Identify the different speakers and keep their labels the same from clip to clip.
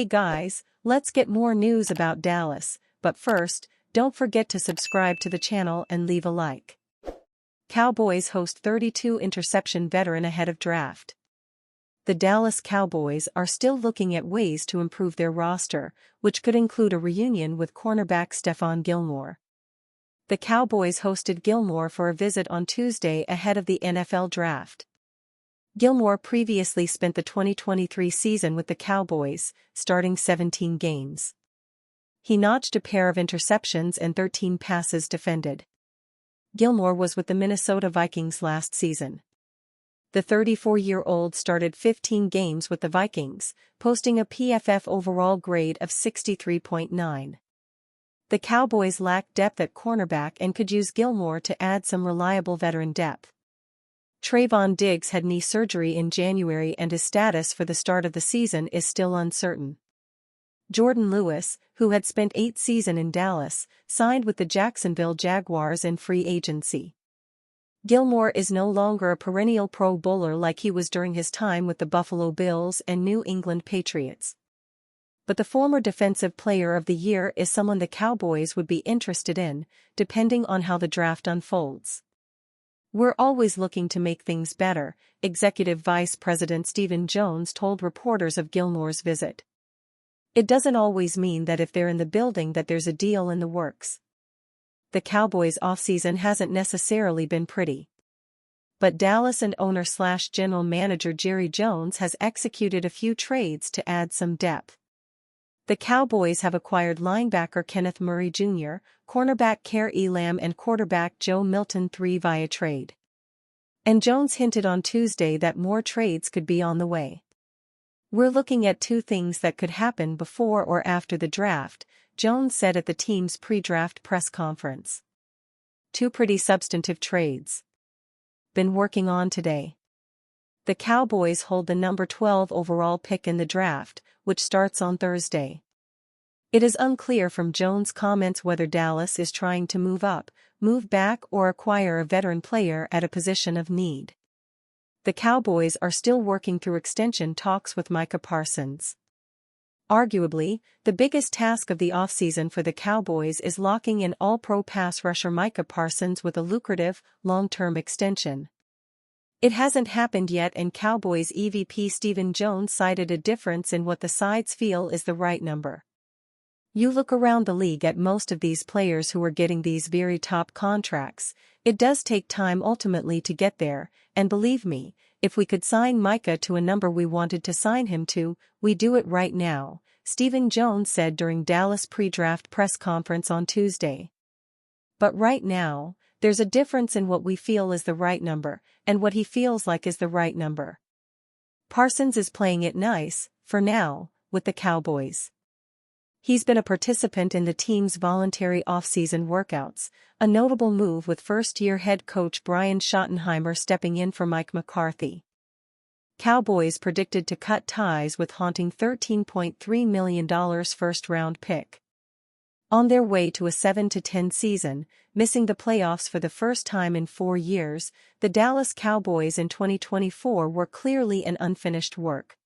Speaker 1: Hey guys, let's get more news about Dallas, but first, don't forget to subscribe to the channel and leave a like. Cowboys host 32 interception veteran ahead of draft. The Dallas Cowboys are still looking at ways to improve their roster, which could include a reunion with cornerback Stephon Gilmore. The Cowboys hosted Gilmore for a visit on Tuesday ahead of the NFL Draft. Gilmore previously spent the 2023 season with the Cowboys, starting 17 games. He notched a pair of interceptions and 13 passes defended. Gilmore was with the Minnesota Vikings last season. The 34-year-old started 15 games with the Vikings, posting a PFF overall grade of 63.9. The Cowboys lack depth at cornerback and could use Gilmore to add some reliable veteran depth. Trayvon Diggs had knee surgery in January and his status for the start of the season is still uncertain. Jordan Lewis, who had spent 8 seasons in Dallas, signed with the Jacksonville Jaguars in free agency. Gilmore is no longer a perennial Pro Bowler like he was during his time with the Buffalo Bills and New England Patriots. But the former Defensive Player of the Year is someone the Cowboys would be interested in, depending on how the draft unfolds. We're always looking to make things better, Executive Vice President Stephen Jones told reporters of Gilmore's visit. It doesn't always mean that if they're in the building that there's a deal in the works. The Cowboys' offseason hasn't necessarily been pretty. But Dallas and owner/general manager Jerry Jones has executed a few trades to add some depth. The Cowboys have acquired linebacker Kenneth Murray Jr., cornerback Kare Elam and quarterback Joe Milton III via trade. And Jones hinted on Tuesday that more trades could be on the way. We're looking at 2 things that could happen before or after the draft, Jones said at the team's pre-draft press conference. 2 pretty substantive trades. Been working on today. The Cowboys hold the number 12 overall pick in the draft, which starts on Thursday. It is unclear from Jones' comments whether Dallas is trying to move up, move back or acquire a veteran player at a position of need. The Cowboys are still working through extension talks with Micah Parsons. Arguably, the biggest task of the offseason for the Cowboys is locking in all-pro pass rusher Micah Parsons with a lucrative, long-term extension. It hasn't happened yet and Cowboys EVP Stephen Jones cited a difference in what the sides feel is the right number. You look around the league at most of these players who are getting these very top contracts, it does take time ultimately to get there, and believe me, if we could sign Micah to a number we wanted to sign him to, we do it right now, Stephen Jones said during Dallas pre-draft press conference on Tuesday. But right now, there's a difference in what we feel is the right number, and what he feels like is the right number. Parsons is playing it nice, for now, with the Cowboys. He's been a participant in the team's voluntary off-season workouts, a notable move with first-year head coach Brian Schottenheimer stepping in for Mike McCarthy. Cowboys predicted to cut ties with haunting $13.3 million first-round pick. On their way to a 7-10 season, missing the playoffs for the first time in 4 years, the Dallas Cowboys in 2024 were clearly an unfinished work.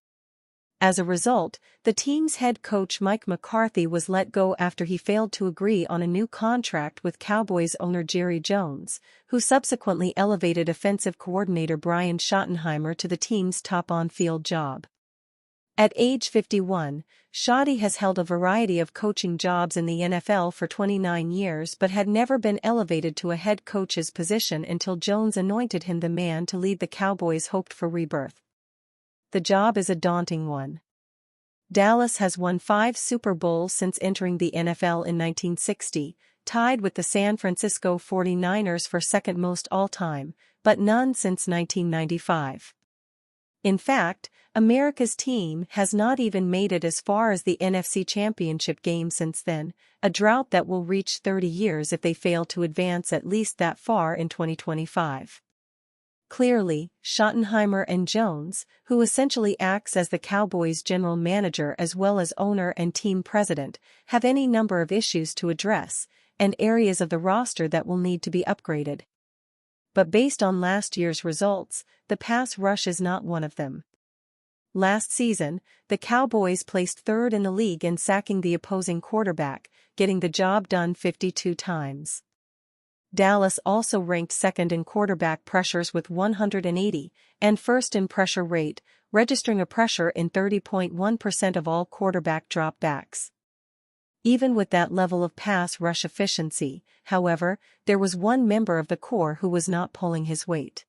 Speaker 1: As a result, the team's head coach Mike McCarthy was let go after he failed to agree on a new contract with Cowboys owner Jerry Jones, who subsequently elevated offensive coordinator Brian Schottenheimer to the team's top on-field job. At age 51, Schotty has held a variety of coaching jobs in the NFL for 29 years but had never been elevated to a head coach's position until Jones anointed him the man to lead the Cowboys' hoped-for rebirth. The job is a daunting one. Dallas has won 5 Super Bowls since entering the NFL in 1960, tied with the San Francisco 49ers for second most all-time, but none since 1995. In fact, America's team has not even made it as far as the NFC Championship game since then, a drought that will reach 30 years if they fail to advance at least that far in 2025. Clearly, Schottenheimer and Jones, who essentially acts as the Cowboys' general manager as well as owner and team president, have any number of issues to address, and areas of the roster that will need to be upgraded. But based on last year's results, the pass rush is not one of them. Last season, the Cowboys placed third in the league in sacking the opposing quarterback, getting the job done 52 times. Dallas also ranked second in quarterback pressures with 180, and first in pressure rate, registering a pressure in 30.1% of all quarterback dropbacks. Even with that level of pass rush efficiency, however, there was one member of the core who was not pulling his weight.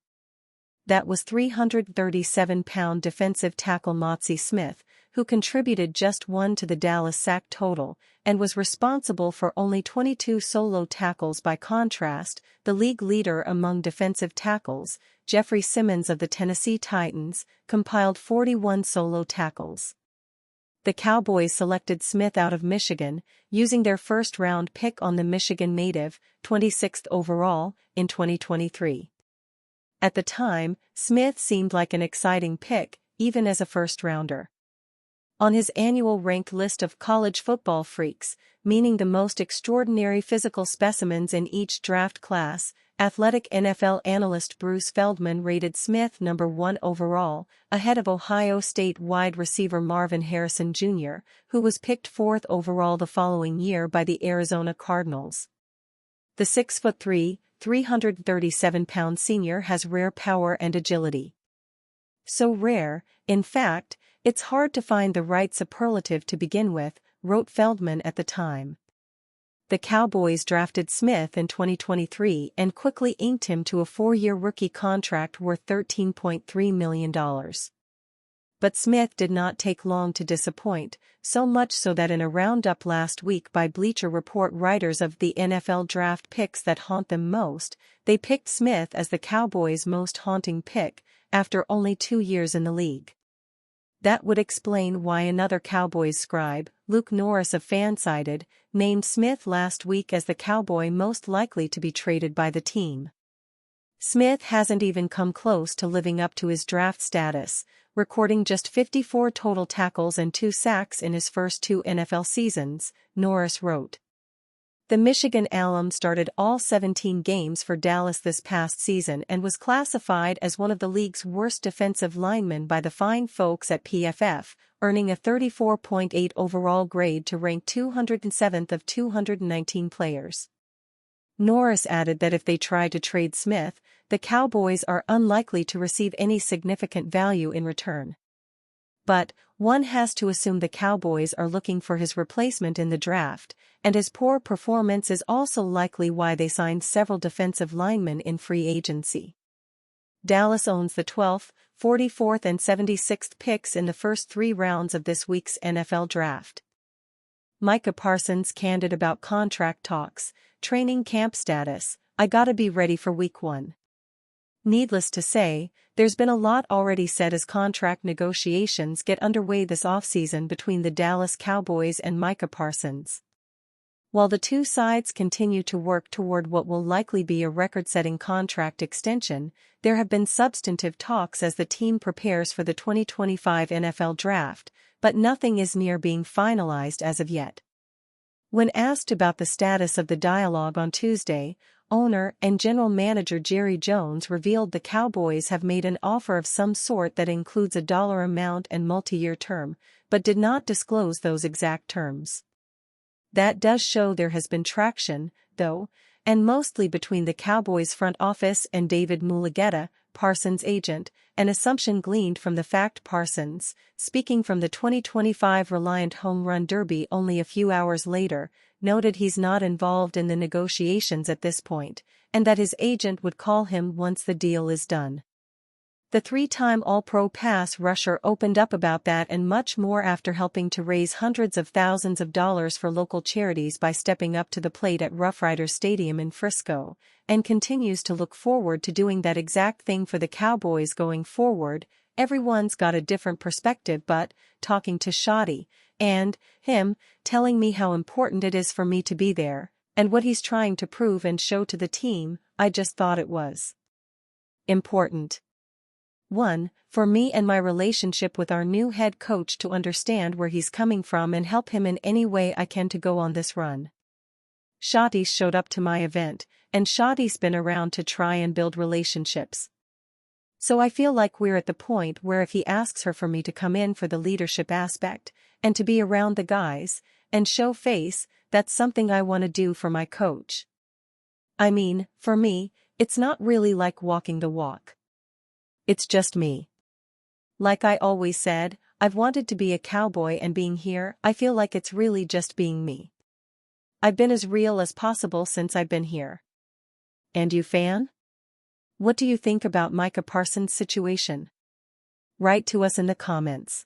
Speaker 1: That was 337-pound defensive tackle Mazi Smith, who contributed just one to the Dallas sack total, and was responsible for only 22 solo tackles. By contrast, the league leader among defensive tackles, Jeffrey Simmons of the Tennessee Titans, compiled 41 solo tackles. The Cowboys selected Smith out of Michigan, using their first-round pick on the Michigan native, 26th overall, in 2023. At the time, Smith seemed like an exciting pick, even as a first-rounder. On his annual ranked list of college football freaks, meaning the most extraordinary physical specimens in each draft class, Athletic NFL analyst Bruce Feldman rated Smith number 1 overall, ahead of Ohio State wide receiver Marvin Harrison Jr., who was picked 4th overall the following year by the Arizona Cardinals. The 6'3", 337-pound senior has rare power and agility. So rare, in fact, it's hard to find the right superlative to begin with, wrote Feldman at the time. The Cowboys drafted Smith in 2023 and quickly inked him to a 4-year rookie contract worth $13.3 million. But Smith did not take long to disappoint, so much so that in a roundup last week by Bleacher Report writers of the NFL draft picks that haunt them most, they picked Smith as the Cowboys' most haunting pick, after only 2 years in the league. That would explain why another Cowboys scribe, Luke Norris of Fansided, named Smith last week as the Cowboy most likely to be traded by the team. Smith hasn't even come close to living up to his draft status, recording just 54 total tackles and 2 sacks in his first 2 NFL seasons, Norris wrote. The Michigan alum started all 17 games for Dallas this past season and was classified as one of the league's worst defensive linemen by the fine folks at PFF, earning a 34.8 overall grade to rank 207th of 219 players. Norris added that if they try to trade Smith, the Cowboys are unlikely to receive any significant value in return. But one has to assume the Cowboys are looking for his replacement in the draft, and his poor performance is also likely why they signed several defensive linemen in free agency. Dallas owns the 12th, 44th and 76th picks in the first 3 rounds of this week's NFL draft. Micah Parsons candid about contract talks, training camp status, "I gotta be ready for week 1. Needless to say, there's been a lot already said as contract negotiations get underway this offseason between the Dallas Cowboys and Micah Parsons. While the two sides continue to work toward what will likely be a record-setting contract extension, there have been substantive talks as the team prepares for the 2025 NFL Draft, but nothing is near being finalized as of yet. When asked about the status of the dialogue on Tuesday, owner and general manager Jerry Jones revealed the Cowboys have made an offer of some sort that includes a dollar amount and multi-year term, but did not disclose those exact terms. That does show there has been traction, though, and mostly between the Cowboys front office and David Mulugheta, Parsons' agent, an assumption gleaned from the fact Parsons, speaking from the 2025 Reliant Home Run Derby only a few hours later, noted he's not involved in the negotiations at this point, and that his agent would call him once the deal is done. The 3-time All-Pro pass rusher opened up about that and much more after helping to raise hundreds of thousands of dollars for local charities by stepping up to the plate at Rough Riders Stadium in Frisco, and continues to look forward to doing that exact thing for the Cowboys going forward. Everyone's got a different perspective, but, talking to Shoddy, and him, telling me how important it is for me to be there, and what he's trying to prove and show to the team, I just thought it was important. 1. For me and my relationship with our new head coach to understand where he's coming from and help him in any way I can to go on this run. Shoddy showed up to my event, and Shoddy's been around to try and build relationships. So I feel like we're at the point where if he asks her for me to come in for the leadership aspect, and to be around the guys, and show face, that's something I want to do for my coach. I mean, for me, it's not really like walking the walk. It's just me. Like I always said, I've wanted to be a cowboy, and being here, I feel like it's really just being me. I've been as real as possible since I've been here. And you, fan? What do you think about Micah Parsons' situation? Write to us in the comments.